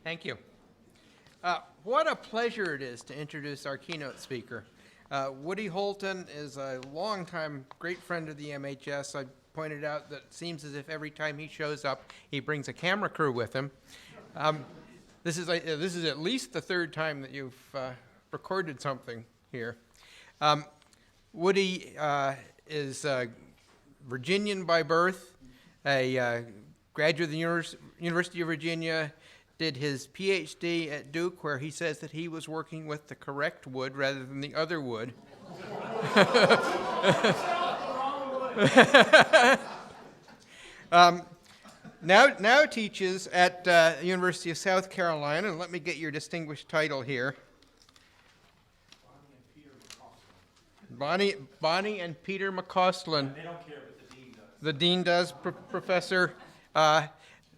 Thank you. What a pleasure it is to introduce our keynote speaker. Woody Holton is a longtime great friend of the MHS. I pointed out that it seems as if every time he shows up, he brings a camera crew with him. This is at least the third time that you've recorded something here. Woody is Virginian by birth, a graduate of the University of Virginia, did his PhD at Duke, where he says that he was working with the correct wood rather than the other wood. Now teaches at the University of South Carolina, and let me get your distinguished title here. Bonnie and Peter McCausland. They don't care, but the dean does. The dean does, Professor.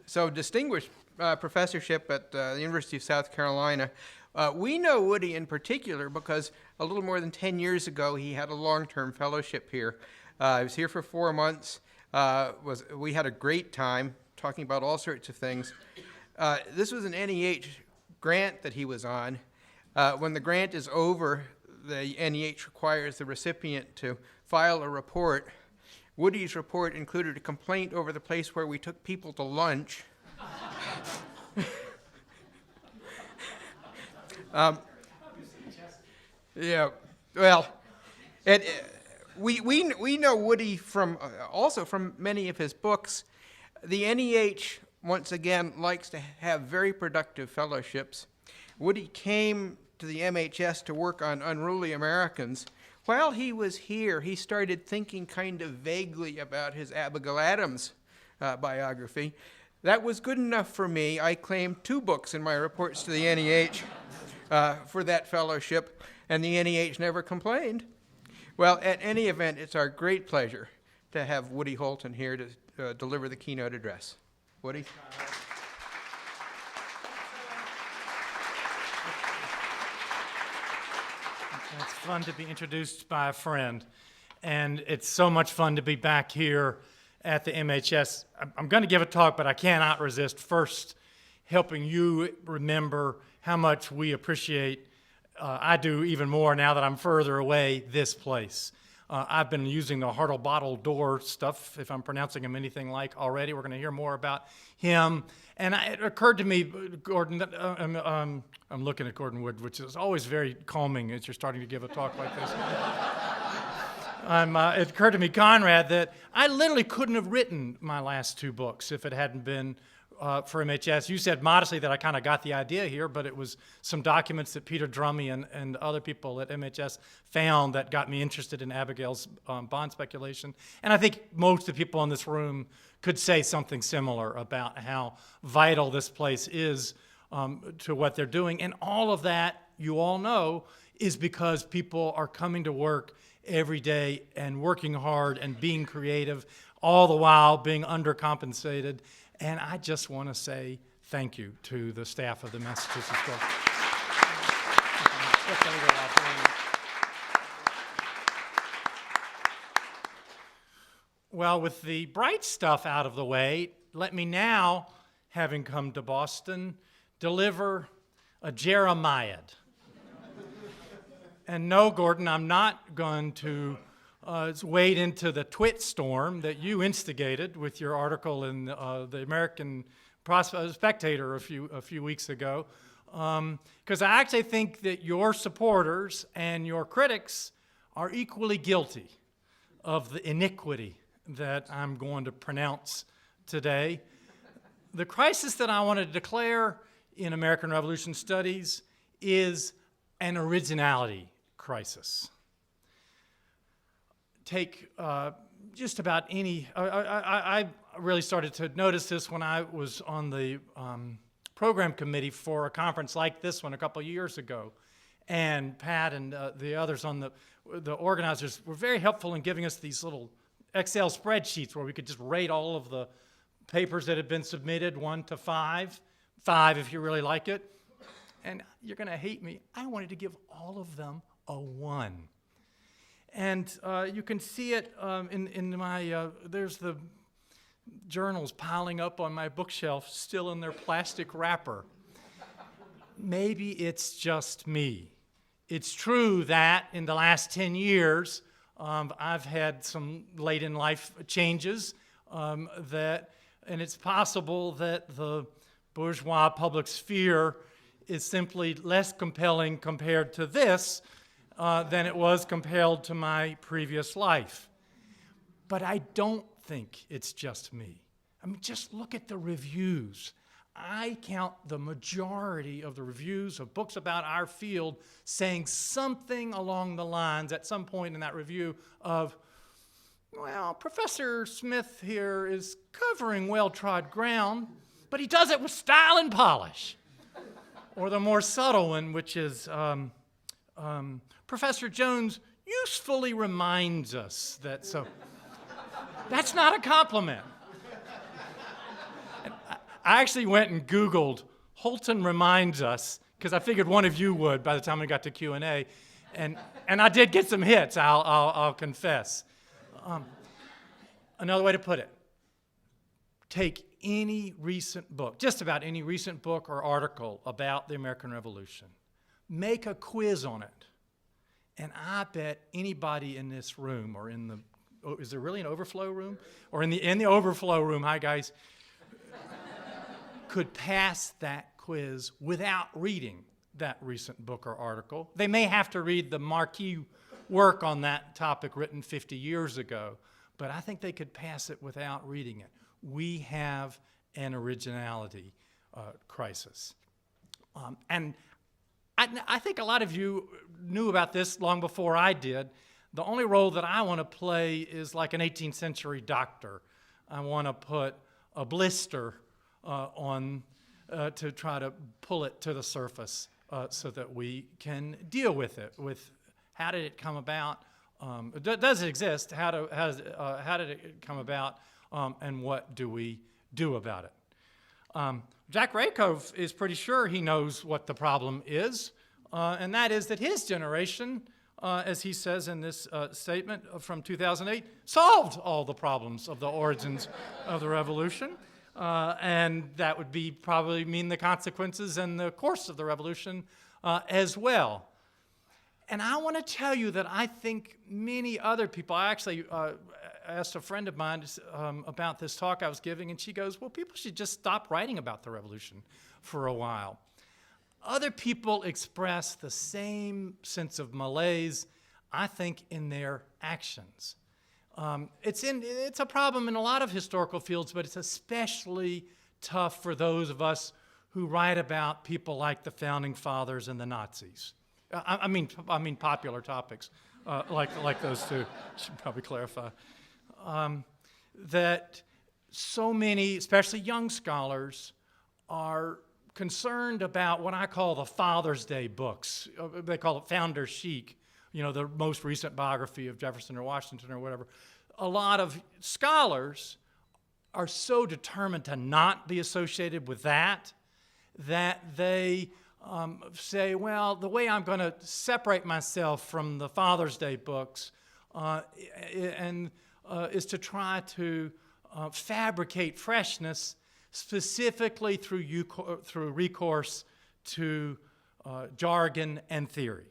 So distinguished professorship at the University of South Carolina. We know Woody in particular because a little more than 10 years ago he had a long-term fellowship here. He was here for 4 months. We had a great time talking about all sorts of things. This was an NEH grant that he was on. When the grant is over, the NEH requires the recipient to file a report. Woody's report included a complaint over the place where we took people to lunch. Yeah, well, we know Woody from also from many of his books. The NEH, once again, likes to have very productive fellowships. Woody came to the MHS to work on Unruly Americans. While he was here, he started thinking kind of vaguely about his Abigail Adams biography. That was good enough for me. I claimed 2 books in my reports to the NEH for that fellowship, and the NEH never complained. Well, at any event, it's our great pleasure to have Woody Holton here to deliver the keynote address. Woody? It's fun to be introduced by a friend, and it's so much fun to be back here at the MHS. I'm going to give a talk, but I cannot resist first helping you remember how much we appreciate, I do even more now that I'm further away, this place. I've been using the Hartle Bottle Door stuff, if I'm pronouncing him anything like already. We're going to hear more about him. And it occurred to me, Gordon, that, I'm looking at Gordon Wood, which is always very calming as you're starting to give a talk like this. It occurred to me, Conrad, that I literally couldn't have written my last 2 books if it hadn't been for MHS. You said modestly that I kind of got the idea here, but it was some documents that Peter Drummy and other people at MHS found that got me interested in Abigail's bond speculation. And I think most of the people in this room could say something similar about how vital this place is to what they're doing. And all of that, you all know, is because people are coming to work every day and working hard and being creative, all the while being undercompensated. And I just want to say thank you to the staff of the Massachusetts School. Well, with the bright stuff out of the way, let me now, having come to Boston, deliver a Jeremiad. And no, Gordon, I'm not going to wade into the twit storm that you instigated with your article in the American Spectator a few weeks ago, because I actually think that your supporters and your critics are equally guilty of the iniquity that I'm going to pronounce today. The crisis that I want to declare in American Revolution Studies is an originality crisis. Take just about any, I really started to notice this when I was on the program committee for a conference like this one a couple of years ago. And Pat and the others on the organizers were very helpful in giving us these little Excel spreadsheets where we could just rate all of the papers that had been submitted 1 to 5, 5 if you really like it. And you're going to hate me. I wanted to give all of them a 1. And you can see it in my, there's the journals piling up on my bookshelf, still in their plastic wrapper. maybe it's just me. It's true that in the last 10 years, I've had some late in life changes and it's possible that the bourgeois public sphere is simply less compelling compared to this than it was compared to my previous life. But I don't think it's just me. I mean, just look at the reviews. I count the majority of the reviews of books about our field saying something along the lines at some point in that review of, well, Professor Smith here is covering well-trod ground, but he does it with style and polish. Or the more subtle one, which is Professor Jones usefully reminds us that so. That's not a compliment. I actually went and Googled Holton reminds us, because I figured one of you would by the time we got to Q&A, and I did get some hits, I'll confess. Another way to put it, take any recent book, just about any recent book or article about the American Revolution, make a quiz on it, and I bet anybody in this room or in the, is there really an overflow room? Or in the overflow room, hi guys, could pass that quiz without reading that recent book or article. They may have to read the marquee work on that topic written 50 years ago, but I think they could pass it without reading it. We have an originality crisis. And I think a lot of you knew about this long before I did. The only role that I want to play is like an 18th century doctor. I want to put a blister on to try to pull it to the surface so that we can deal with it, with how did it come about, does it exist, how did it come about, and what do we do about it. Jack Rakove is pretty sure he knows what the problem is, and that is that his generation, as he says in this statement from 2008, solved all the problems of the origins of the revolution. And that would be probably mean the consequences and the course of the revolution as well. And I want to tell you that I think many other people, I actually asked a friend of mine about this talk I was giving, and she goes, well, people should just stop writing about the revolution for a while. Other people express the same sense of malaise, I think, in their actions. It's a problem in a lot of historical fields, but it's especially tough for those of us who write about people like the Founding Fathers and the Nazis. I mean popular topics like those two. Should probably clarify that so many, especially young scholars, are concerned about what I call the Father's Day books. They call it founder chic. You know, the most recent biography of Jefferson or Washington or whatever. A lot of scholars are so determined to not be associated with that they say, well, the way I'm going to separate myself from the Father's Day books is to try to fabricate freshness, specifically through recourse to jargon and theory.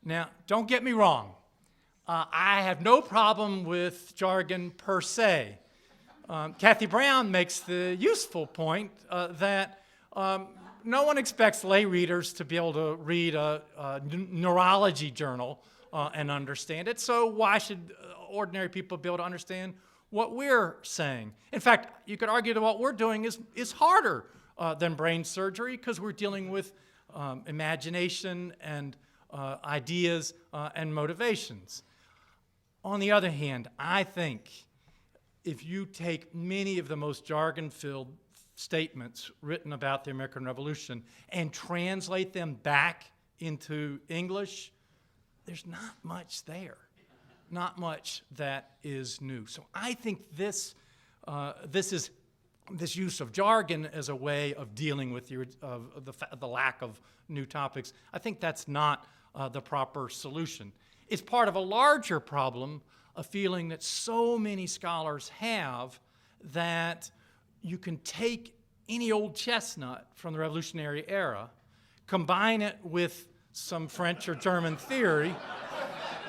Now, don't get me wrong. I have no problem with jargon per se. Kathy Brown makes the useful point that no one expects lay readers to be able to read a neurology journal and understand it, so why should ordinary people be able to understand what we're saying? In fact, you could argue that what we're doing is harder than brain surgery because we're dealing with imagination and ideas and motivations. On the other hand, I think if you take many of the most jargon-filled statements written about the American Revolution and translate them back into English, there's not much there, not much that is new. So I think this use of jargon as a way of dealing with the lack of new topics, I think that's not the proper solution. It's part of a larger problem, a feeling that so many scholars have that you can take any old chestnut from the Revolutionary era, combine it with some French or German theory,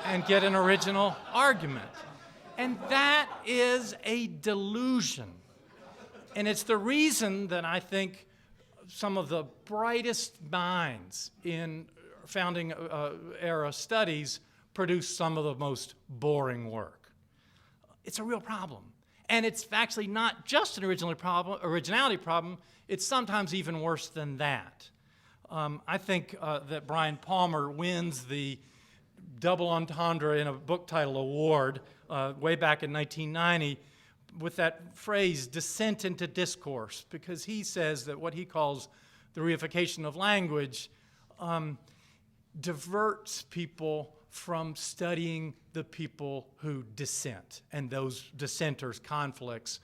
and get an original argument. And that is a delusion. And it's the reason that I think some of the brightest minds in founding era studies produce some of the most boring work. It's a real problem. And it's actually not just an originality problem, it's sometimes even worse than that. I think that Brian Palmer wins the double entendre in a book title award way back in 1990 with that phrase, descent into discourse, because he says that what he calls the reification of language diverts people from studying the people who dissent, and those dissenters' conflicts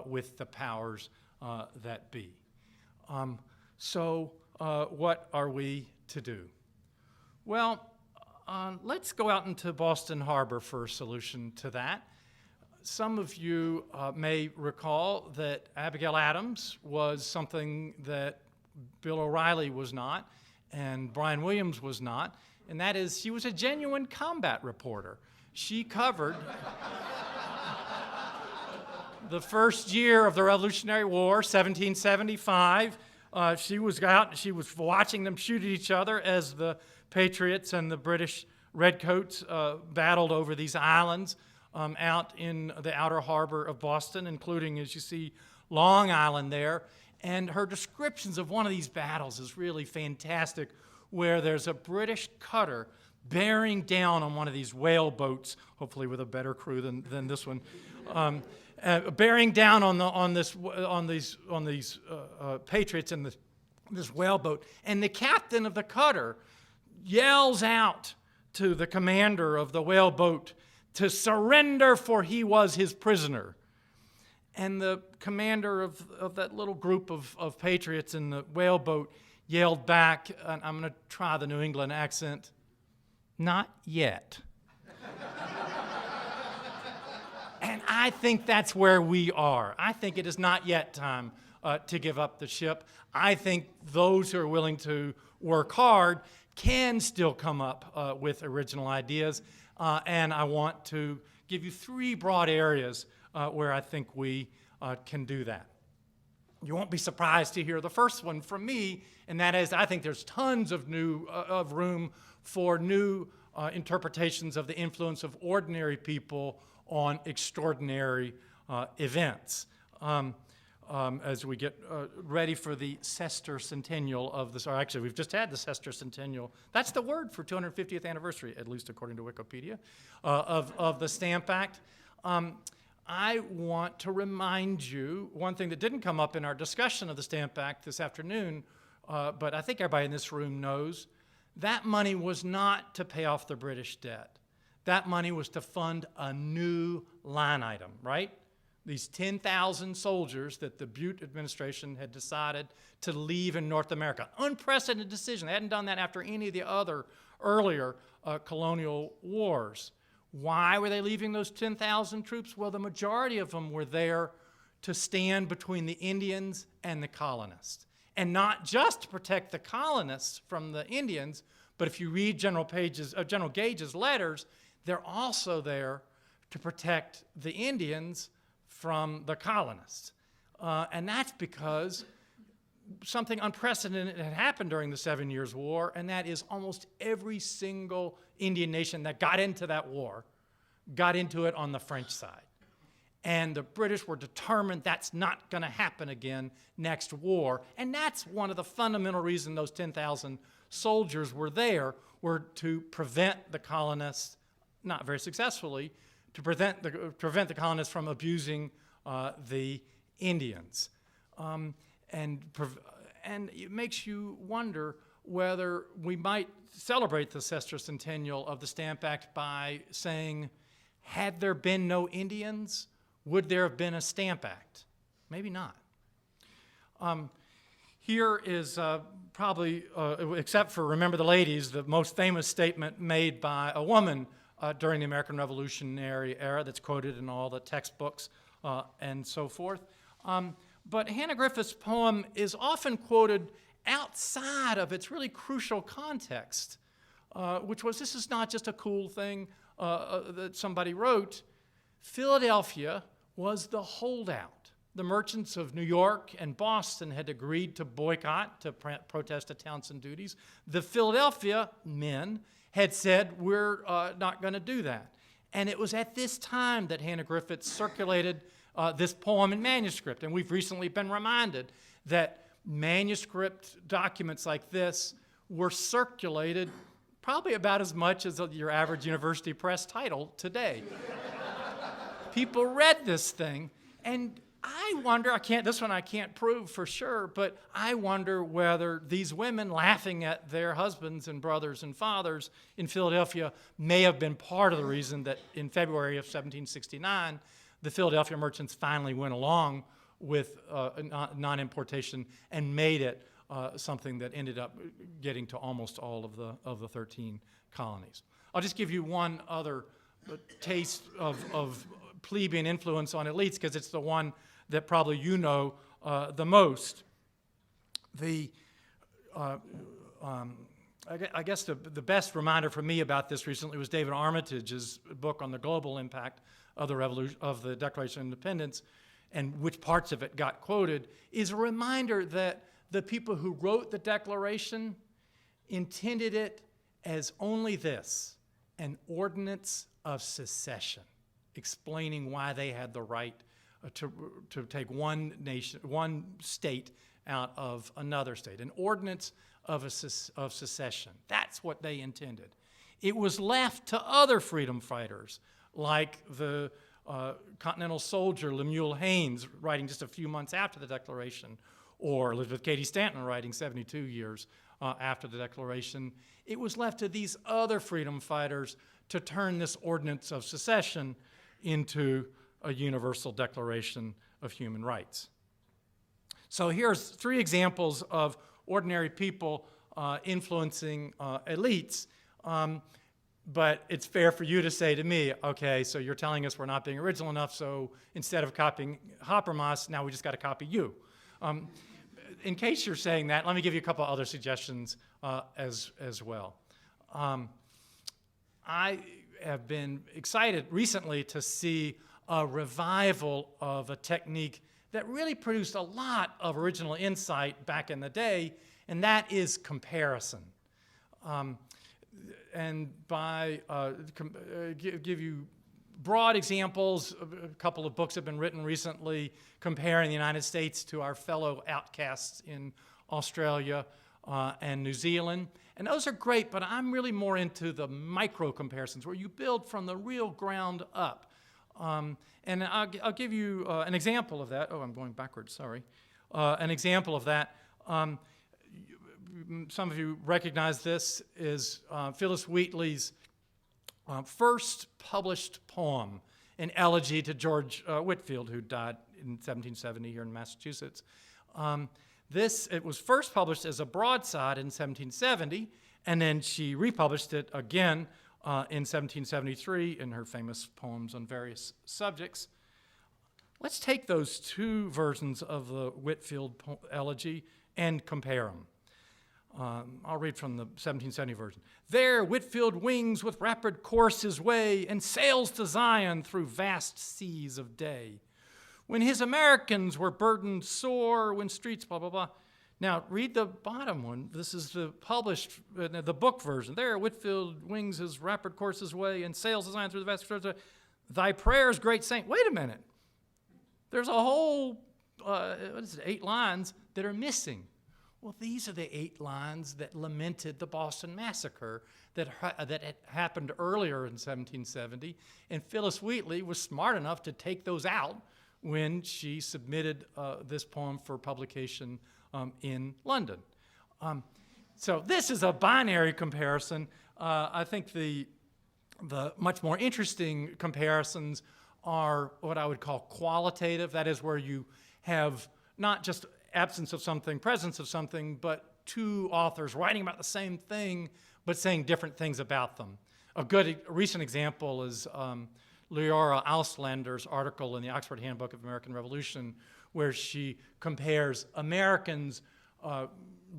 with the powers that be. So what are we to do? Well, let's go out into Boston Harbor for a solution to that. Some of you may recall that Abigail Adams was something that Bill O'Reilly was not, and Brian Williams was not, and that is she was a genuine combat reporter. She covered the first year of the Revolutionary War, 1775. She was out, she was watching them shoot at each other as the Patriots and the British Redcoats battled over these islands out in the outer harbor of Boston, including, as you see, Long Island there. And her descriptions of one of these battles is really fantastic, where there's a British cutter bearing down on one of these whale boats, hopefully with a better crew than this one, bearing down on these Patriots in this whaleboat. And the captain of the cutter yells out to the commander of the whaleboat to surrender, for he was his prisoner. And the commander of that little group of Patriots in the whaleboat yelled back, and I'm going to try the New England accent, "Not yet." And I think that's where we are. I think it is not yet time to give up the ship. I think those who are willing to work hard can still come up with original ideas. And I want to give you three broad areas where I think we can do that. You won't be surprised to hear the first one from me, and that is I think there's tons of room for new interpretations of the influence of ordinary people on extraordinary events. As we get ready for the sesquicentennial of this, or actually we've just had the sesquicentennial, that's the word for 250th anniversary, at least according to Wikipedia, of the Stamp Act. I want to remind you one thing that didn't come up in our discussion of the Stamp Act this afternoon, but I think everybody in this room knows, that money was not to pay off the British debt. That money was to fund a new line item, right? These 10,000 soldiers that the Butte administration had decided to leave in North America. Unprecedented decision. They hadn't done that after any of the other earlier colonial wars. Why were they leaving those 10,000 troops? Well, the majority of them were there to stand between the Indians and the colonists. And not just to protect the colonists from the Indians, but if you read General Gage's letters, they're also there to protect the Indians from the colonists. And that's because something unprecedented had happened during the 7 Years' War, and that is almost every single Indian nation that got into that war got into it on the French side. And the British were determined that's not going to happen again next war. And that's one of the fundamental reasons those 10,000 soldiers were there, were to prevent the colonists, not very successfully, to prevent the colonists from abusing the Indians. And it makes you wonder whether we might celebrate the sesquicentennial of the Stamp Act by saying, had there been no Indians, would there have been a Stamp Act? Maybe not. Here is probably, except for Remember the Ladies, the most famous statement made by a woman during the American Revolutionary era that's quoted in all the textbooks and so forth. But Hannah Griffith's poem is often quoted outside of its really crucial context, which was this is not just a cool thing that somebody wrote. Philadelphia was the holdout. The merchants of New York and Boston had agreed to boycott, to protest the Townsend duties. The Philadelphia men had said, we're not going to do that. And it was at this time that Hannah Griffith circulated this poem in manuscript. And we've recently been reminded that manuscript documents like this were circulated probably about as much as your average university press title today. People read this thing, and I wonder, this one I can't prove for sure, but I wonder whether these women laughing at their husbands and brothers and fathers in Philadelphia may have been part of the reason that in February of 1769, the Philadelphia merchants finally went along with non-importation and made it something that ended up getting to almost all of the 13 colonies. I'll just give you one other taste of plebeian influence on elites, because it's the one that probably you know the most. I guess the best reminder for me about this recently was David Armitage's book on the global impact of the revolution, of the Declaration of Independence, and which parts of it got quoted, is a reminder that the people who wrote the Declaration intended it as only this, an ordinance of secession, explaining why they had the right to take one nation, one state out of another state, an ordinance of secession. That's what they intended. It was left to other freedom fighters, like the Continental soldier Lemuel Haynes, writing just a few months after the Declaration, or Elizabeth Cady Stanton, writing 72 years after the Declaration. It was left to these other freedom fighters to turn this ordinance of secession into a universal Declaration of Human Rights. So here's 3 examples of ordinary people influencing elites, but it's fair for you to say to me, okay, so you're telling us we're not being original enough, so instead of copying Habermas, now we just got to copy you. In case you're saying that, let me give you a couple other suggestions as well. I have been excited recently to see a revival of a technique that really produced a lot of original insight back in the day, and that is comparison. And by give you broad examples, a couple of books have been written recently comparing the United States to our fellow outcasts in Australia and New Zealand. And those are great, but I'm really more into the micro comparisons where you build from the real ground up. And I'll give you an example of that. Oh, I'm going backwards, sorry. An example of that. Some of you recognize this is Phyllis Wheatley's first published poem, an elegy to George Whitefield, who died in 1770 here in Massachusetts. It was first published as a broadside in 1770, and then she republished it again in 1773 in her famous poems on various subjects. Let's take those 2 versions of the Whitefield elegy and compare them. I'll read from the 1770 version. There Whitefield wings with rapid course his way and sails to Zion through vast seas of day. When his Americans were burdened sore, when streets, blah, blah, blah. Now, read the bottom one. This is the published, the book version. There Whitefield wings his rapid course his way and sails to Zion through the vast seas of day. Thy prayers, great saint. Wait a minute. There's a whole, 8 lines that are missing. Well, these are the 8 lines that lamented the Boston Massacre that had happened earlier in 1770, and Phyllis Wheatley was smart enough to take those out when she submitted this poem for publication in London. So this is a binary comparison. I think the much more interesting comparisons are what I would call qualitative. That is where you have not just absence of something, presence of something, but 2 authors writing about the same thing, but saying different things about them. A good recent example is Leora Auslander's article in the Oxford Handbook of American Revolution, where she compares Americans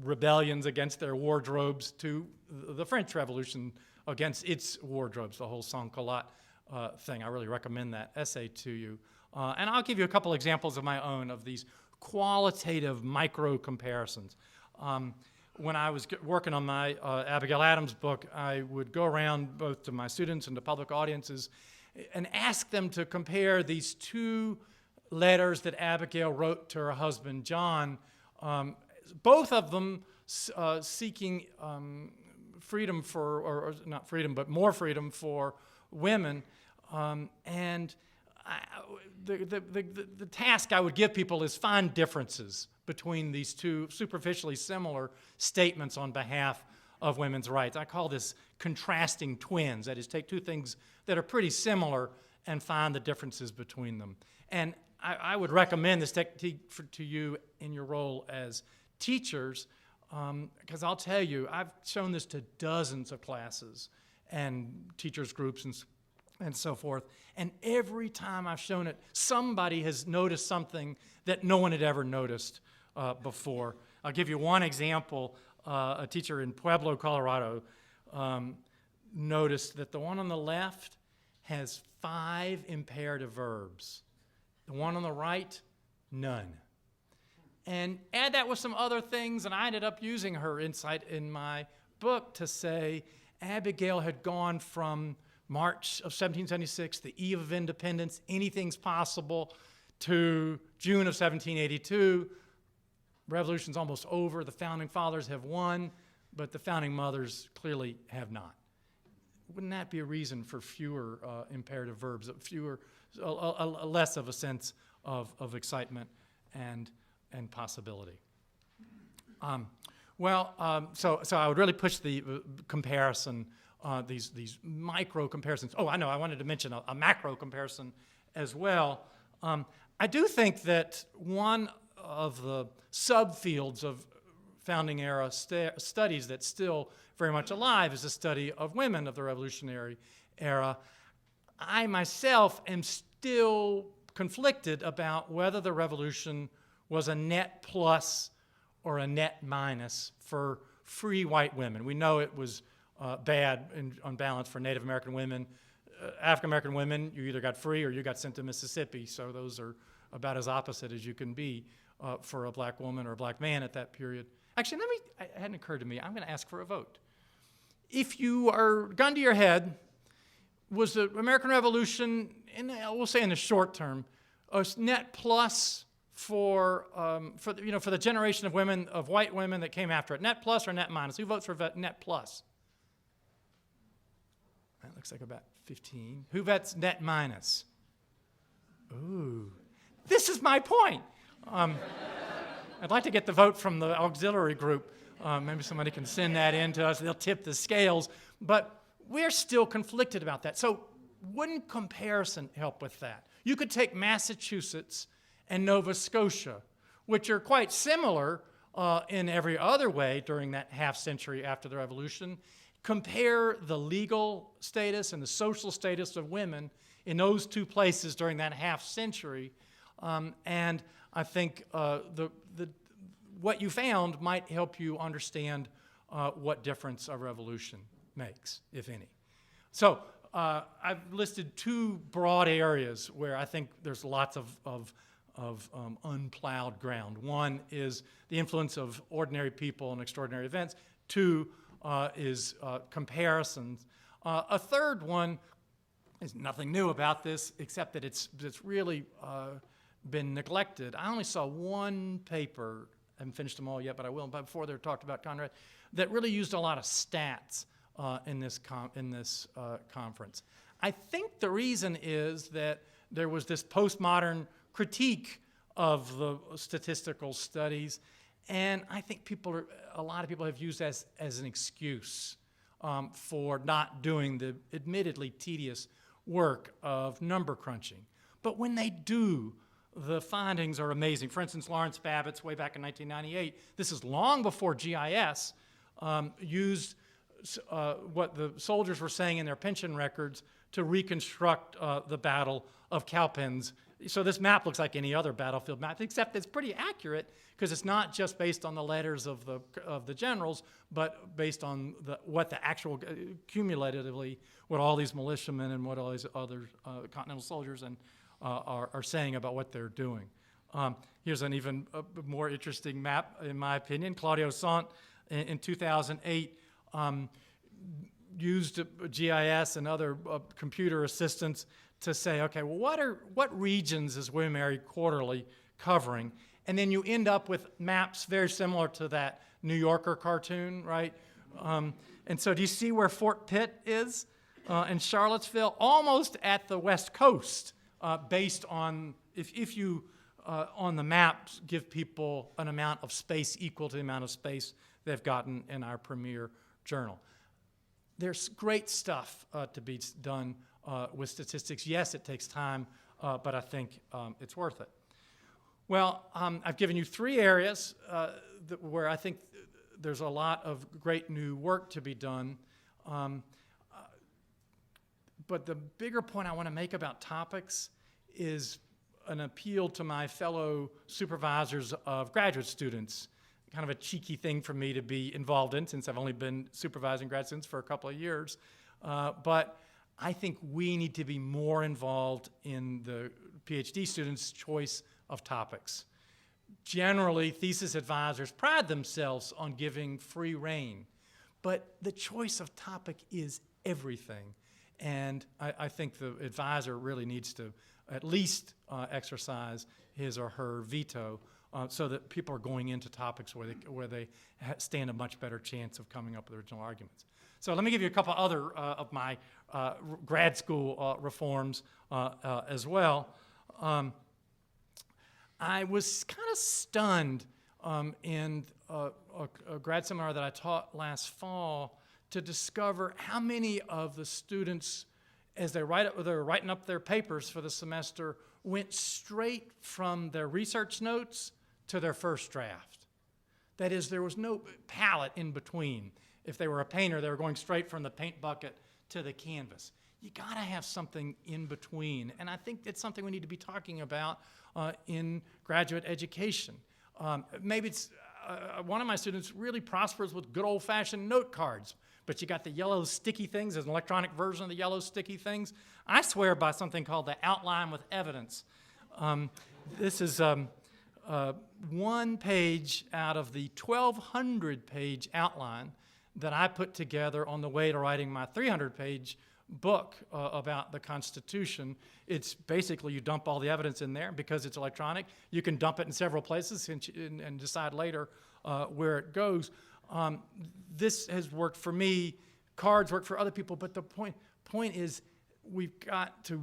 rebellions against their wardrobes to the French Revolution against its wardrobes, the whole sans-culotte thing. I really recommend that essay to you. And I'll give you a couple examples of my own of these qualitative micro comparisons. When I was working on my Abigail Adams book, I would go around both to my students and to public audiences and ask them to compare these two letters that Abigail wrote to her husband, John, both of them seeking freedom for, or not freedom, but more freedom for women. The task I would give people is find differences between these two superficially similar statements on behalf of women's rights. I call this contrasting twins. That is, take two things that are pretty similar and find the differences between them. And I would recommend this technique to you in your role as teachers, because I'll tell you, I've shown this to dozens of classes and teachers groups and so forth. And every time I've shown it, somebody has noticed something that no one had ever noticed before. I'll give you one example. A teacher in Pueblo, Colorado, noticed that the one on the left has 5 imperative verbs. The one on the right, none. And add that with some other things, and I ended up using her insight in my book to say Abigail had gone from March of 1776, the eve of independence, anything's possible, to June of 1782, revolution's almost over, the founding fathers have won, but the founding mothers clearly have not. Wouldn't that be a reason for fewer imperative verbs, less of a sense of excitement and possibility? So I would really push the comparison, these micro comparisons. Oh, I know, I wanted to mention a macro comparison as well. I do think that one of the subfields of founding era studies that's still very much alive is the study of women of the Revolutionary era. I myself am still conflicted about whether the Revolution was a net plus or a net minus for free white women. We know it was bad on balance for Native American women. African American women, you either got free or you got sent to Mississippi, so those are about as opposite as you can be for a black woman or a black man at that period. Actually, it hadn't occurred to me, I'm going to ask for a vote. If you are, gun to your head, was the American Revolution, we'll say in the short term, a net plus for the generation of women, of white women that came after it? Net plus or net minus? Who votes for net plus? That looks like about 15. Who votes net minus? Ooh, this is my point. I'd like to get the vote from the auxiliary group. Maybe somebody can send that in to us. They'll tip the scales. But we're still conflicted about that. So wouldn't comparison help with that? You could take Massachusetts and Nova Scotia, which are quite similar in every other way during that half century after the Revolution. Compare the legal status and the social status of women in those two places during that half century. And I think what you found might help you understand what difference a revolution makes, if any. So I've listed 2 broad areas where I think there's lots of unplowed ground. One is the influence of ordinary people and extraordinary events. 2 is comparisons. A third one is nothing new about this, except that it's really been neglected. I only saw one paper, I haven't finished them all yet, but I will, before they talked about Conrad, that really used a lot of stats in this conference. I think the reason is that there was this postmodern critique of the statistical studies, and I think a lot of people have used as an excuse for not doing the admittedly tedious work of number crunching. But when they do, the findings are amazing. For instance, Lawrence Babbitt's way back in 1998, this is long before GIS, used what the soldiers were saying in their pension records to reconstruct the Battle of Cowpens So this map looks like any other battlefield map, except it's pretty accurate because it's not just based on the letters of the generals, but based on what the actual, cumulatively, what all these militiamen and what all these other continental soldiers are saying about what they're doing. Here's an even more interesting map, in my opinion. Claudio Sant in 2008 used GIS and other computer assistance to say, okay, well, what regions is William Mary Quarterly covering? And then you end up with maps very similar to that New Yorker cartoon, right? And so do you see where Fort Pitt is in Charlottesville? Almost at the West Coast, based on, if you, on the maps, give people an amount of space equal to the amount of space they've gotten in our premier journal. There's great stuff to be done with statistics. Yes, it takes time, but I think it's worth it. Well, I've given you 3 areas where I think there's a lot of great new work to be done. But the bigger point I want to make about topics is an appeal to my fellow supervisors of graduate students. Kind of a cheeky thing for me to be involved in, since I've only been supervising grad students for a couple of years. But I think we need to be more involved in the PhD students' choice of topics. Generally, thesis advisors pride themselves on giving free rein, but the choice of topic is everything. And I think the advisor really needs to at least exercise his or her veto so that people are going into topics where they stand a much better chance of coming up with original arguments. So let me give you a couple other of my grad school reforms as well. I was kind of stunned in a grad seminar that I taught last fall to discover how many of the students, as they're writing up their papers for the semester, went straight from their research notes to their first draft. That is, there was no palette in between. If they were a painter, they were going straight from the paint bucket to the canvas. You gotta have something in between, and I think it's something we need to be talking about in graduate education. Maybe it's one of my students really prospers with good old-fashioned note cards, but you got the yellow sticky things. There's an electronic version of the yellow sticky things. I swear by something called the outline with evidence. This is one page out of the 1,200-page outline that I put together on the way to writing my 300-page book about the Constitution. It's basically you dump all the evidence in there. Because it's electronic, you can dump it in several places and decide later where it goes. This has worked for me. Cards work for other people, but the point is we've got to,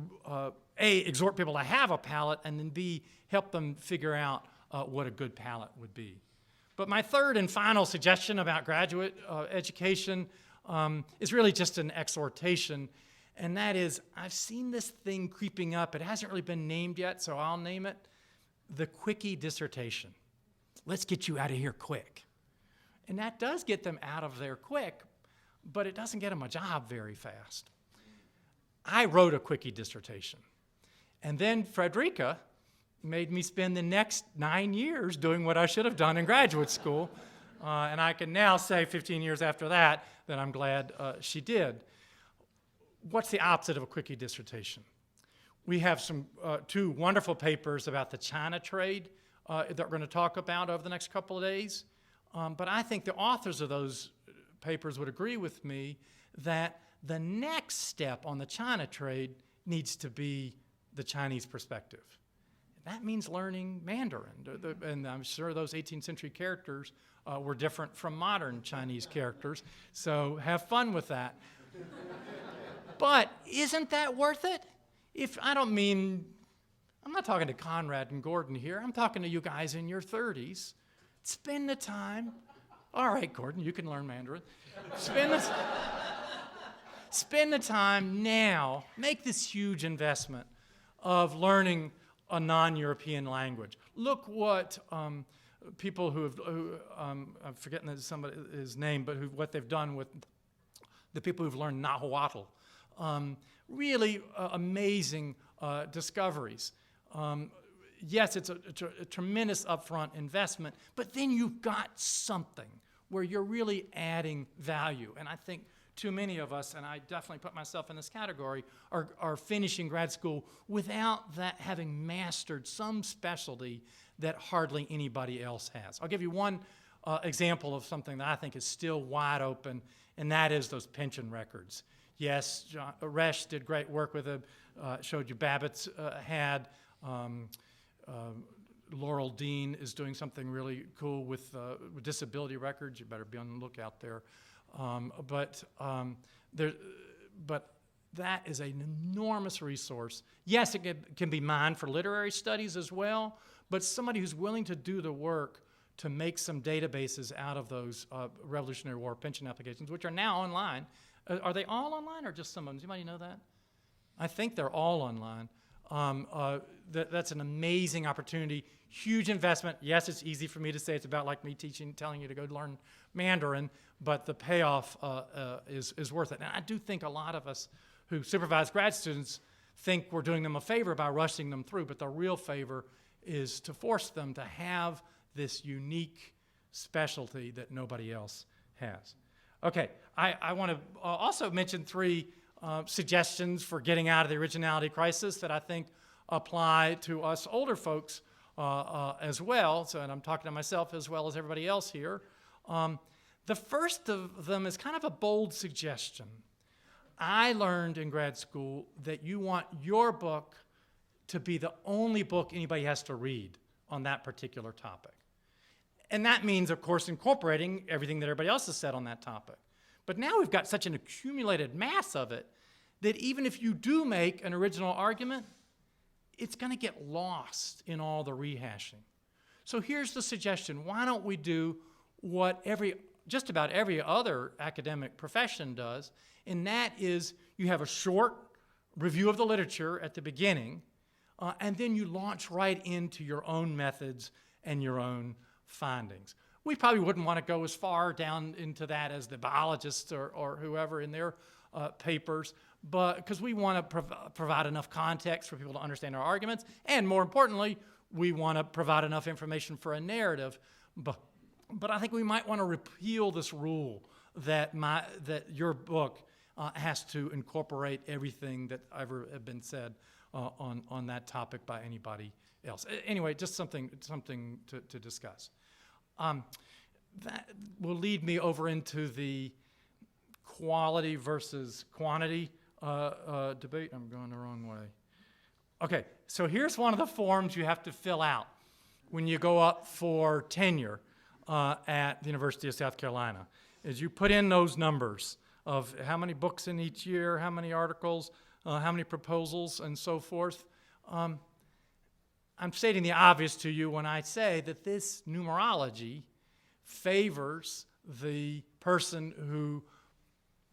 A, exhort people to have a palette, and then B, help them figure out what a good palette would be. But my third and final suggestion about graduate education is really just an exhortation, and that is, I've seen this thing creeping up. It hasn't really been named yet, so I'll name it the Quickie Dissertation. Let's get you out of here quick. And that does get them out of there quick, but it doesn't get them a job very fast. I wrote a Quickie Dissertation, and then Frederica made me spend the next 9 years doing what I should have done in graduate school. And I can now say 15 years after that I'm glad she did. What's the opposite of a Quickie Dissertation? We have some 2 wonderful papers about the China trade that we're going to talk about over the next couple of days. But I think the authors of those papers would agree with me that the next step on the China trade needs to be the Chinese perspective. That means learning Mandarin, and I'm sure those 18th century characters were different from modern Chinese characters, so have fun with that. But isn't that worth it? I'm not talking to Conrad and Gordon here, I'm talking to you guys in your 30s. Spend the time. All right, Gordon, you can learn Mandarin. Spend the time now. Make this huge investment of learning a non-European language. Look what people I'm forgetting his name, but what they've done with the people who've learned Nahuatl. Really amazing discoveries. yes, it's a tremendous upfront investment, but then you've got something where you're really adding value. And I think too many of us, and I definitely put myself in this category, are finishing grad school without that having mastered some specialty that hardly anybody else has. I'll give you one example of something that I think is still wide open, and that is those pension records. Yes, Resch did great work with it, showed you Babbitt's had. Laurel Dean is doing something really cool with disability records. You better be on the lookout there. But that is an enormous resource. Yes, it can be mined for literary studies as well, but somebody who's willing to do the work to make some databases out of those Revolutionary War pension applications, which are now online. Are they all online or just some of them? Does anybody know that? I think they're all online. That's an amazing opportunity, huge investment. Yes, it's easy for me to say. It's about like me telling you to go learn Mandarin, but the payoff is worth it. And I do think a lot of us who supervise grad students think we're doing them a favor by rushing them through, but the real favor is to force them to have this unique specialty that nobody else has. Okay, I want to also mention three suggestions for getting out of the originality crisis that I think apply to us older folks as well. So, and I'm talking to myself as well as everybody else here. The first of them is kind of a bold suggestion. I learned in grad school that you want your book to be the only book anybody has to read on that particular topic. And that means, of course, incorporating everything that everybody else has said on that topic. But now we've got such an accumulated mass of it that even if you do make an original argument, it's going to get lost in all the rehashing. So here's the suggestion. Why don't we do what just about every other academic profession does, and that is you have a short review of the literature at the beginning, and then you launch right into your own methods and your own findings. We probably wouldn't want to go as far down into that as the biologists or whoever in their papers, but because we want to provide enough context for people to understand our arguments, and more importantly, we want to provide enough information for a narrative. But I think we might want to repeal this rule that your book has to incorporate everything that ever have been said on that topic by anybody else. Anyway, just something to discuss. That will lead me over into the quality versus quantity debate. I'm going the wrong way. Okay, so here's one of the forms you have to fill out when you go up for tenure at the University of South Carolina, is you put in those numbers of how many books in each year, how many articles, how many proposals, and so forth. I'm stating the obvious to you when I say that this numerology favors the person who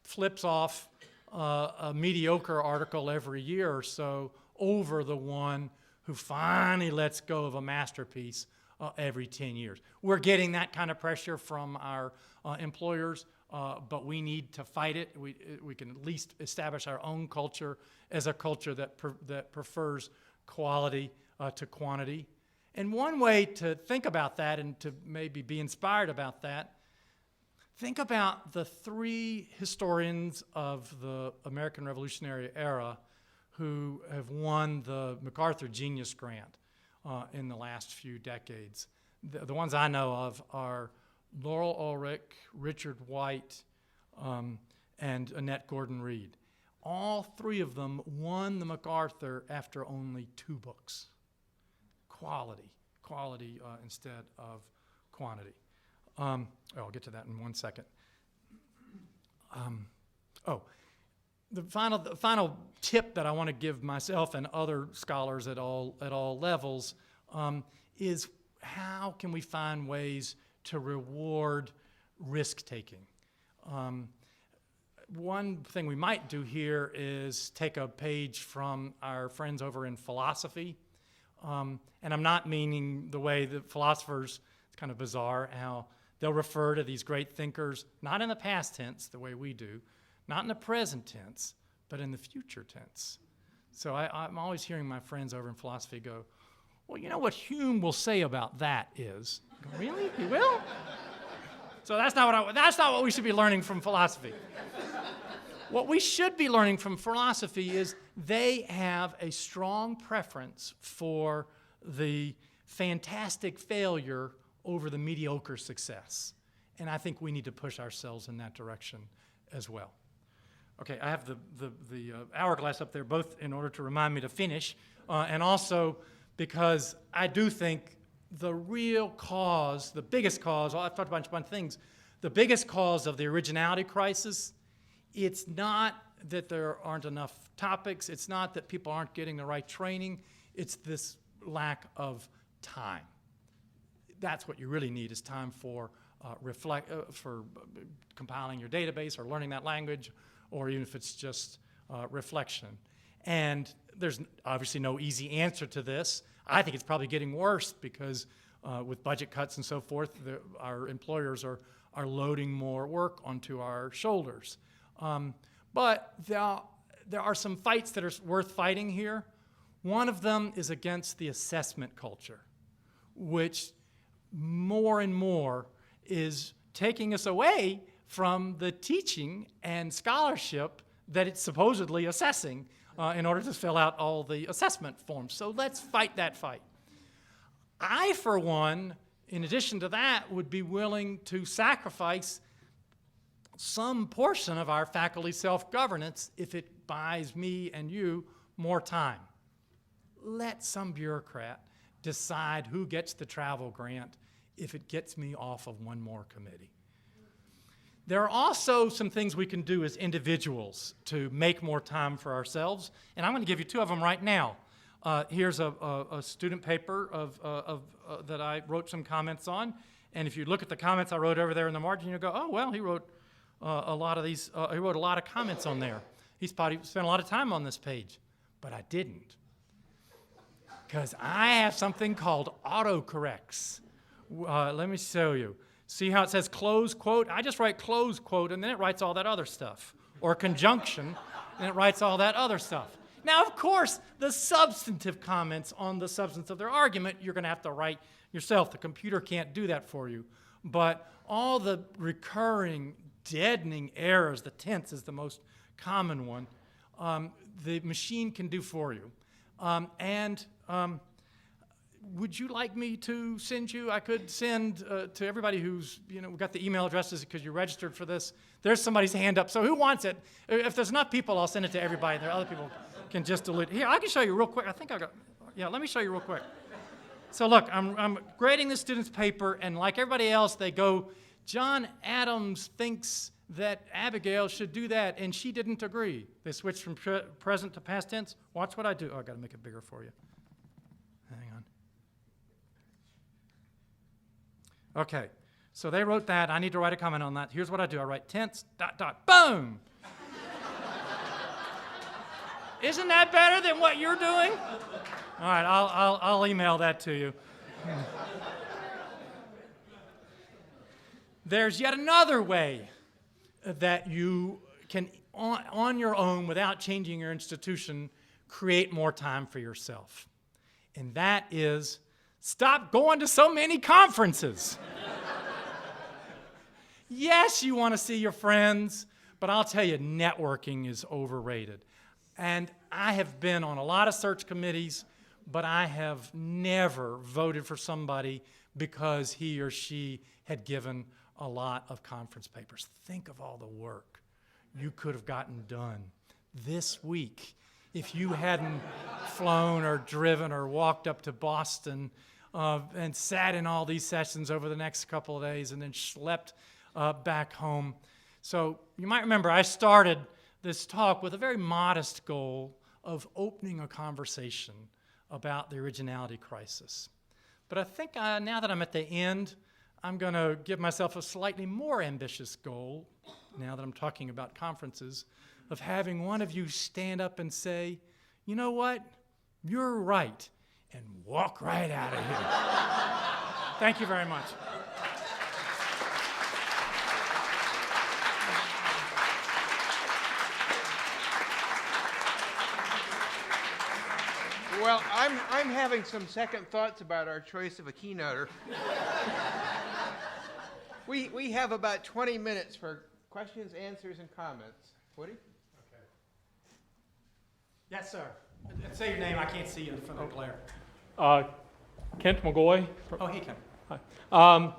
flips off a mediocre article every year or so over the one who finally lets go of a masterpiece every 10 years. We're getting that kind of pressure from our employers, but we need to fight it. We can at least establish our own culture as a culture that prefers quality to quantity. And one way to think about that and to maybe be inspired about that, think about the three historians of the American Revolutionary era who have won the MacArthur Genius Grant in the last few decades. The ones I know of are Laurel Ulrich, Richard White, and Annette Gordon Reed. All three of them won the MacArthur after only 2 books. Quality instead of quantity. I'll get to that in 1 second. The final tip that I want to give myself and other scholars at all levels is how can we find ways to reward risk-taking? One thing we might do here is take a page from our friends over in philosophy. And I'm not meaning the way that philosophers, it's kind of bizarre how they'll refer to these great thinkers, not in the past tense, the way we do, not in the present tense, but in the future tense. So I'm always hearing my friends over in philosophy go, well, you know what Hume will say about that is. I go, really? He will? So that's not what we should be learning from philosophy. What we should be learning from philosophy is they have a strong preference for the fantastic failure over the mediocre success. And I think we need to push ourselves in that direction as well. Okay, I have the hourglass up there, both in order to remind me to finish, and also because I do think the real cause, the biggest cause, I've talked about a bunch of things, the biggest cause of the originality crisis, it's not that there aren't enough topics, it's not that people aren't getting the right training, it's this lack of time. That's what you really need, is time for compiling your database or learning that language, or even if it's just reflection. And there's obviously no easy answer to this. I think it's probably getting worse because with budget cuts and so forth, our employers are loading more work onto our shoulders. But there are some fights that are worth fighting here. One of them is against the assessment culture, which more and more is taking us away from the teaching and scholarship that it's supposedly assessing in order to fill out all the assessment forms. So let's fight that fight. I, for one, in addition to that, would be willing to sacrifice some portion of our faculty self-governance if it buys me and you more time. Let some bureaucrat decide who gets the travel grant if it gets me off of one more committee. There are also some things we can do as individuals to make more time for ourselves, and I'm going to give you two of them right now. Here's a student paper that I wrote some comments on, and if you look at the comments I wrote over there in the margin, you'll go, oh, well, he wrote a lot of these, he wrote a lot of comments on there. He's probably spent a lot of time on this page, but I didn't. Because I have something called autocorrects. Let me show you. See how it says close quote? I just write close quote, and then it writes all that other stuff. Or conjunction, and it writes all that other stuff. Now, of course, the substantive comments on the substance of their argument, you're going to have to write yourself. The computer can't do that for you. But all the recurring, deadening errors, the tense is the most common one, the machine can do for you. Would you like me to send you? I could send to everybody who's, we've got the email addresses because you registered for this. There's somebody's hand up. So who wants it? If there's enough people, I'll send it to everybody. There are other people can just delete. Here, I can show you real quick. I think I got, let me show you real quick. So look, I'm grading the student's paper, and like everybody else, they go, John Adams thinks that Abigail should do that, and she didn't agree. They switched from present to past tense. Watch what I do. Oh, I got to make it bigger for you. Hang on. Okay, so they wrote that. I need to write a comment on that. Here's what I do. I write tense, ... boom! Isn't that better than what you're doing? All right, I'll email that to you. There's yet another way that you can, on your own, without changing your institution, create more time for yourself. And that is, stop going to so many conferences. Yes, you want to see your friends, but I'll tell you, networking is overrated. And I have been on a lot of search committees, but I have never voted for somebody because he or she had given a lot of conference papers. Think of all the work you could have gotten done this week if you hadn't flown or driven or walked up to Boston and sat in all these sessions over the next couple of days and then schlepped back home. So you might remember I started this talk with a very modest goal of opening a conversation about the originality crisis. But I think now that I'm at the end, I'm going to give myself a slightly more ambitious goal, now that I'm talking about conferences, of having one of you stand up and say, you know what, you're right, and walk right out of here. Thank you very much. Well, I'm having some second thoughts about our choice of a keynoter. We have about 20 minutes for questions, answers, and comments. Woody? Okay. Yes, sir. Say your name. I can't see you in front of the glare. Kent McCoy. Oh, hey, Ken. Hi.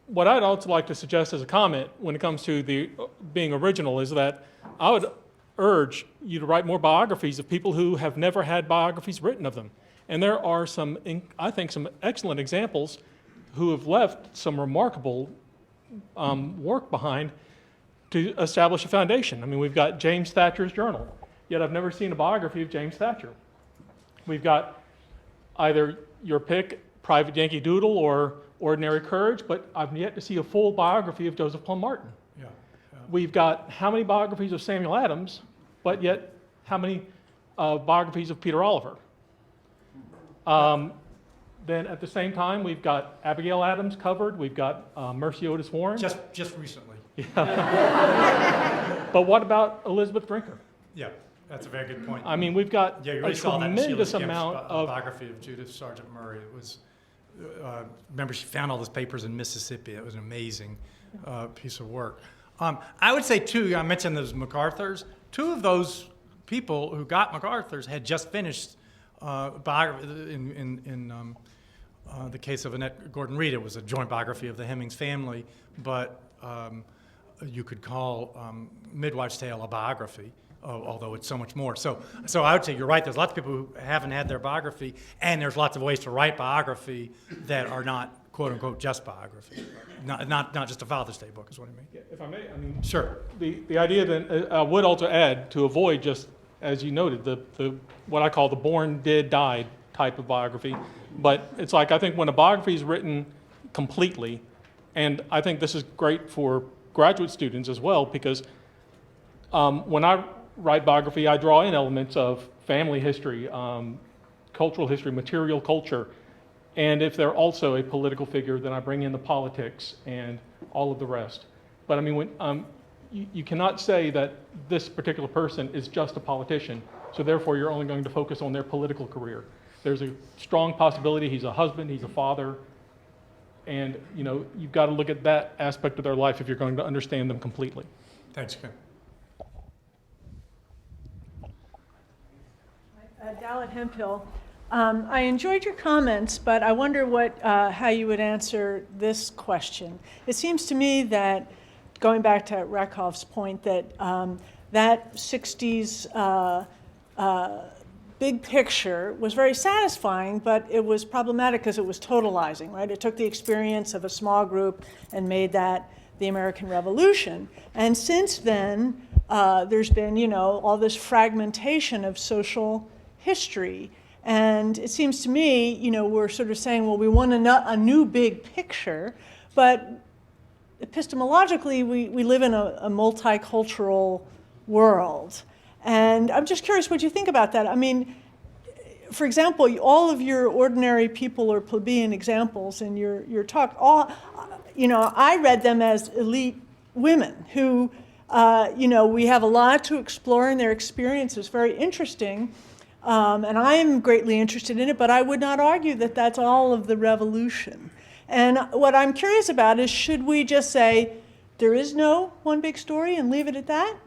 What I'd also like to suggest as a comment when it comes to the being original is that I would urge you to write more biographies of people who have never had biographies written of them. And there are some, I think, some excellent examples who have left some remarkable work behind to establish a foundation. I mean, we've got James Thatcher's journal, yet I've never seen a biography of James Thatcher. We've got either your pick, Private Yankee Doodle or Ordinary Courage, but I've yet to see a full biography of Joseph Plum Martin. Yeah. We've got how many biographies of Samuel Adams, but yet how many biographies of Peter Oliver? Then at the same time, we've got Abigail Adams covered. We've got Mercy Otis Warren. Just recently. But what about Elizabeth Brinker? Yeah, that's a very good point. I mean, we've got Yeah, you a really saw that in Sheila tremendous Kemp's amount of. biography of Judith Sargent Murray. It was, remember, she found all those papers in Mississippi. It was an amazing piece of work. I would say, too, I mentioned those MacArthurs. Two of those people who got MacArthurs had just finished biography in the case of Annette Gordon Reed. It was a joint biography of the Hemmings family, but you could call Midwife's Tale a biography, although it's so much more. So I would say you're right. There's lots of people who haven't had their biography, and there's lots of ways to write biography that are not, quote unquote, just biography. Not just a Father's Day book is what I mean. Yeah, if I may, I mean, Sure. the idea that I would also add to avoid just, as you noted, the what I call the born, did, died type of biography. But it's like, I think when a biography is written completely, and I think this is great for graduate students as well, because when I write biography, I draw in elements of family history, cultural history, material culture, and if they're also a political figure, then I bring in the politics and all of the rest. But I mean, when you cannot say that this particular person is just a politician, so therefore you're only going to focus on their political career. There's a strong possibility he's a husband, he's a father, and you've got to look at that aspect of their life if you're going to understand them completely. Thanks, Ken. Dalit Hemphill. I enjoyed your comments, but I wonder how you would answer this question. It seems to me that, going back to Rakov's point, that that 60s big picture was very satisfying, but it was problematic because it was totalizing, right? It took the experience of a small group and made that the American Revolution. And since then, there's been, all this fragmentation of social history. And it seems to me, we're sort of saying, well, we want a new big picture, but epistemologically, we live in a multicultural world. And I'm just curious what you think about that. I mean, for example, all of your ordinary people or plebeian examples in your talk, I read them as elite women who, we have a lot to explore, and their experience is very interesting. And I am greatly interested in it, but I would not argue that that's all of the revolution. And what I'm curious about is, should we just say there is no one big story and leave it at that?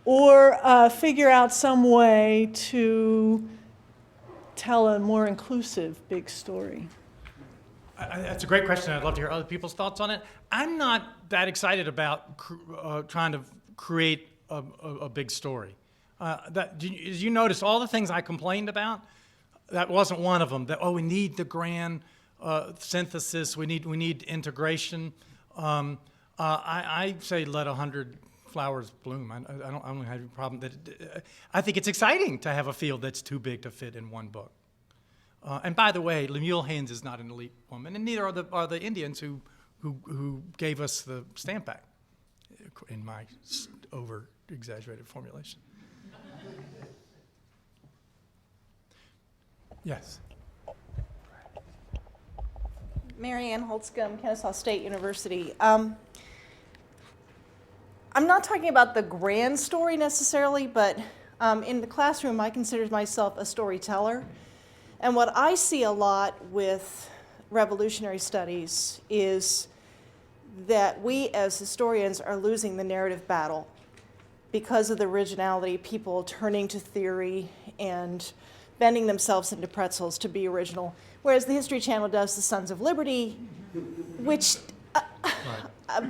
Or figure out some way to tell a more inclusive big story? That's a great question. I'd love to hear other people's thoughts on it. I'm not that excited about trying to create a big story. As you notice, all the things I complained about, that wasn't one of them. That we need the grand synthesis. We need integration. I say let 100 flowers bloom. I don't have a problem. I think it's exciting to have a field that's too big to fit in one book. And by the way, Lemuel Haynes is not an elite woman, and neither are the Indians who gave us the Stamp Act, in my over-exaggerated formulation. Yes. Mary Ann Holtzcomb, Kennesaw State University. I'm not talking about the grand story necessarily, but In the classroom, I consider myself a storyteller. And what I see a lot with revolutionary studies is that we as historians are losing the narrative battle because of the originality, people turning to theory and bending themselves into pretzels to be original. Whereas the History Channel does the Sons of Liberty, which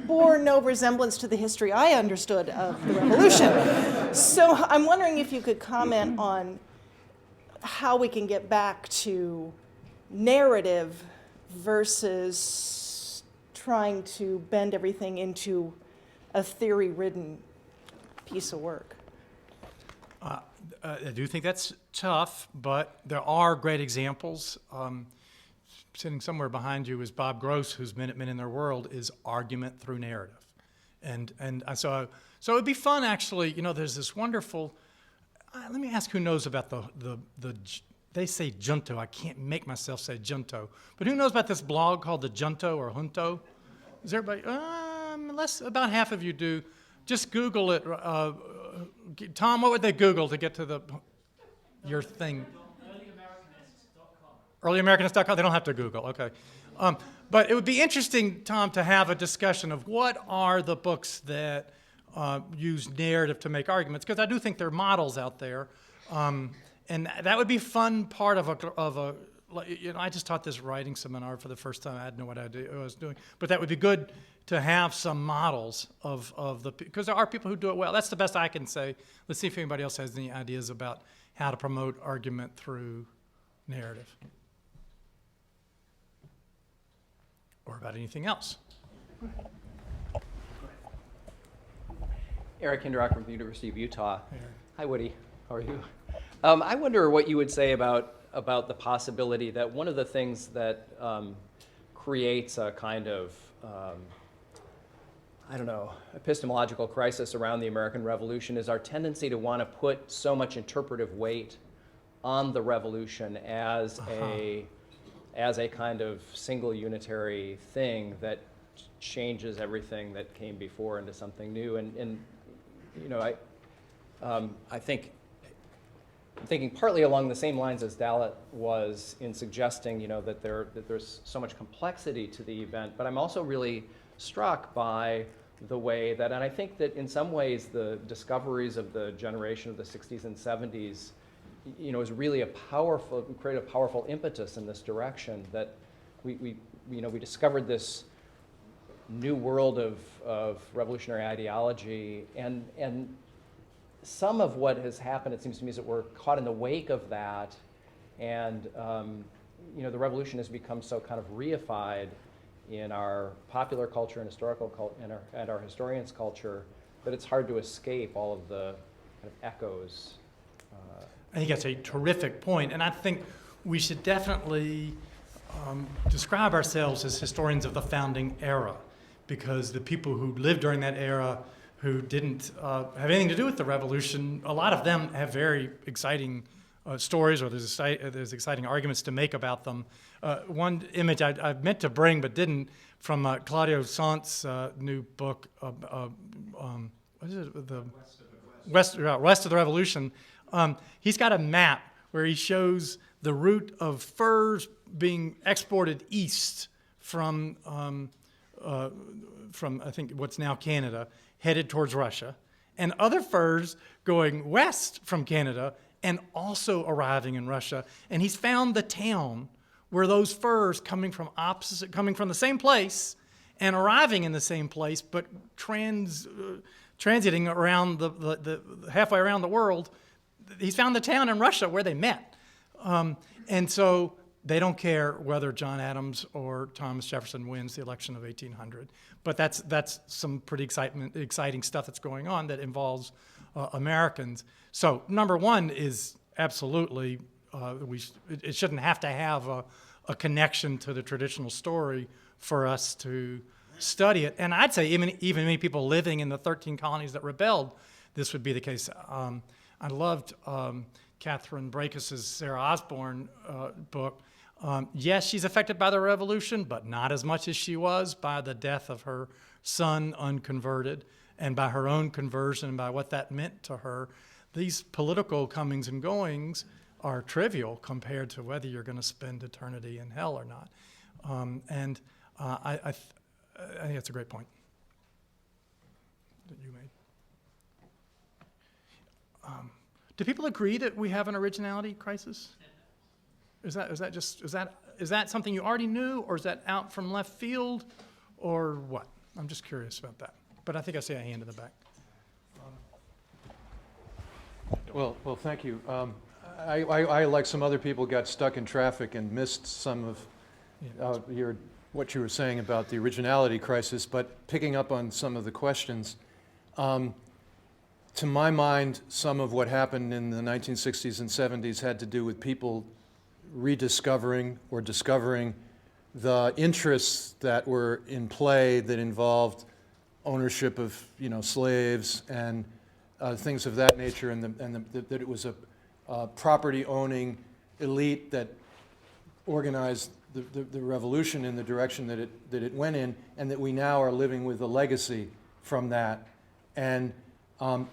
bore no resemblance to the history I understood of the revolution. So I'm wondering if you could comment on how we can get back to narrative versus trying to bend everything into a theory-ridden piece of work. I do think that's tough, but there are great examples. Sitting somewhere behind you is Bob Gross, whose Minutemen in Their World is argument through narrative. And so it'd be fun, actually. You know, there's this wonderful, let me ask who knows about they say junto. I can't make myself say junto. But who knows about this blog called the Junto or Junto? Is everybody, about half of you do. Just Google it. Tom, what would they Google to get to your thing? EarlyAmericanists.com. They don't have to Google, okay. But it would be interesting, Tom, to have a discussion of what are the books that use narrative to make arguments, because I do think there are models out there. And that would be fun part of a you know, I just taught this writing seminar for the first time. I had no idea what I was doing. But that would be good to have some models because there are people who do it well. That's the best I can say. Let's see if anybody else has any ideas about how to promote argument through narrative. Or about anything else. Eric Hindrock from the University of Utah. Hi, Woody. How are you? I wonder what you would say about the possibility that one of the things that creates a kind of, epistemological crisis around the American Revolution is our tendency to want to put so much interpretive weight on the Revolution as a kind of single unitary thing that changes everything that came before into something new. And you know, I think I'm thinking partly along the same lines as Dalit was in suggesting, you know, that there's so much complexity to the event, but I'm also really struck by the way that, and I think that in some ways the discoveries of the generation of the 60s and 70s, you know, is really create a powerful impetus in this direction, that we discovered this new world of revolutionary ideology, and some of what has happened, it seems to me, is that we're caught in the wake of that, and you know, the revolution has become so kind of reified in our popular culture and historical culture and our historians' culture that it's hard to escape all of the kind of echoes. I think that's a terrific point, and I think we should definitely describe ourselves as historians of the founding era, because the people who lived during that era who didn't have anything to do with the revolution, a lot of them have very exciting stories, or there's exciting arguments to make about them. One image I meant to bring but didn't, from Claudio Sant's new book, what is it? The West of the Revolution. He's got a map where he shows the route of furs being exported east from I think what's now Canada, headed towards Russia, and other furs going west from Canada and also arriving in Russia. And he's found the town where those furs coming from the same place and arriving in the same place, but transiting around the halfway around the world. He's found the town in Russia where they met. And so they don't care whether John Adams or Thomas Jefferson wins the election of 1800. But that's some pretty exciting stuff that's going on that involves Americans. So number one is absolutely, it shouldn't have to have a connection to the traditional story for us to study it. And I'd say even many people living in the 13 colonies that rebelled, this would be the case. I loved Catherine Brakes's Sarah Osborne book. Yes, she's affected by the revolution, but not as much as she was by the death of her son unconverted, and by her own conversion and by what that meant to her. these political comings and goings are trivial compared to whether you're going to spend eternity in hell or not. I think that's a great point that you made. Do people agree that we have an originality crisis? Is that something you already knew, or is that out from left field, or what? I'm just curious about that. But I think I see a hand in the back. Well, thank you. I, like some other people, got stuck in traffic and missed some of what you were saying about the originality crisis, but picking up on some of the questions, to my mind, some of what happened in the 1960s and 70s had to do with people rediscovering or discovering the interests that were in play that involved ownership of, slaves and things of that nature, and that it was a property-owning elite that organized the revolution in the direction that it went in, and that we now are living with a legacy from that. And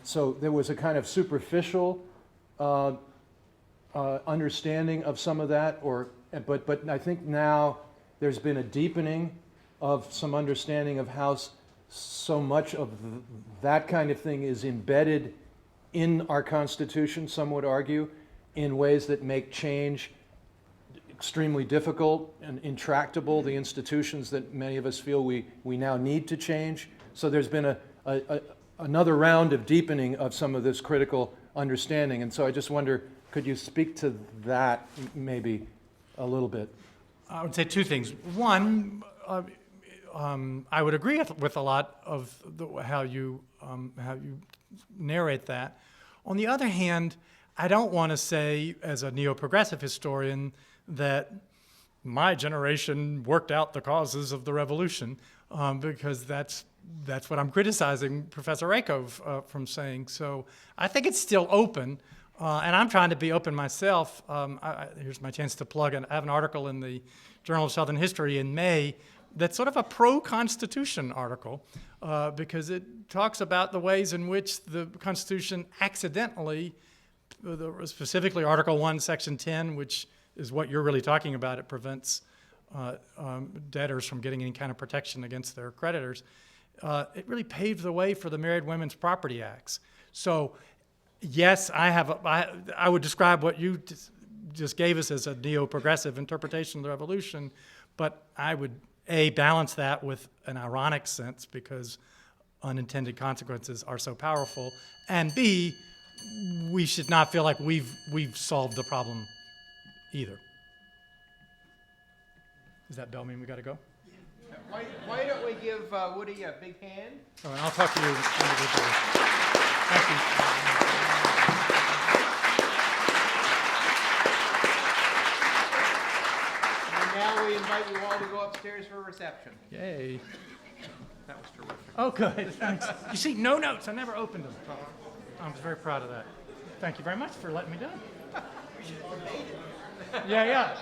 so there was a kind of superficial understanding of some of that, but I think now there's been a deepening of some understanding of how so much of that kind of thing is embedded in our Constitution, some would argue, in ways that make change extremely difficult and intractable, the institutions that many of us feel we now need to change. So there's been another round of deepening of some of this critical understanding. And so I just wonder, could you speak to that maybe a little bit? I would say two things. One, I would agree with a lot of how you narrate that. On the other hand, I don't want to say, as a neo-progressive historian, that my generation worked out the causes of the revolution, because that's what I'm criticizing Professor Rakov from saying. So I think it's still open, and I'm trying to be open myself. Here's my chance to plug I have an article in the Journal of Southern History in May that's sort of a pro-Constitution article, because it talks about the ways in which the Constitution accidentally, specifically Article 1, Section 10, which is what you're really talking about, it prevents debtors from getting any kind of protection against their creditors. It really paved the way for the Married Women's Property Acts. So, yes, I would describe what you just gave us as a neo-progressive interpretation of the revolution, but I would, A, balance that with an ironic sense because unintended consequences are so powerful, and B, we should not feel like we've solved the problem either. Does that bell mean we got to go? Why don't we give Woody a big hand? Oh, and I'll talk to you individually. Thank you. And now we invite you all to go upstairs for a reception. Yay. That was terrific. Oh, good. Thanks. You see, no notes. I never opened them. I was very proud of that. Thank you very much for letting me do it. Yeah.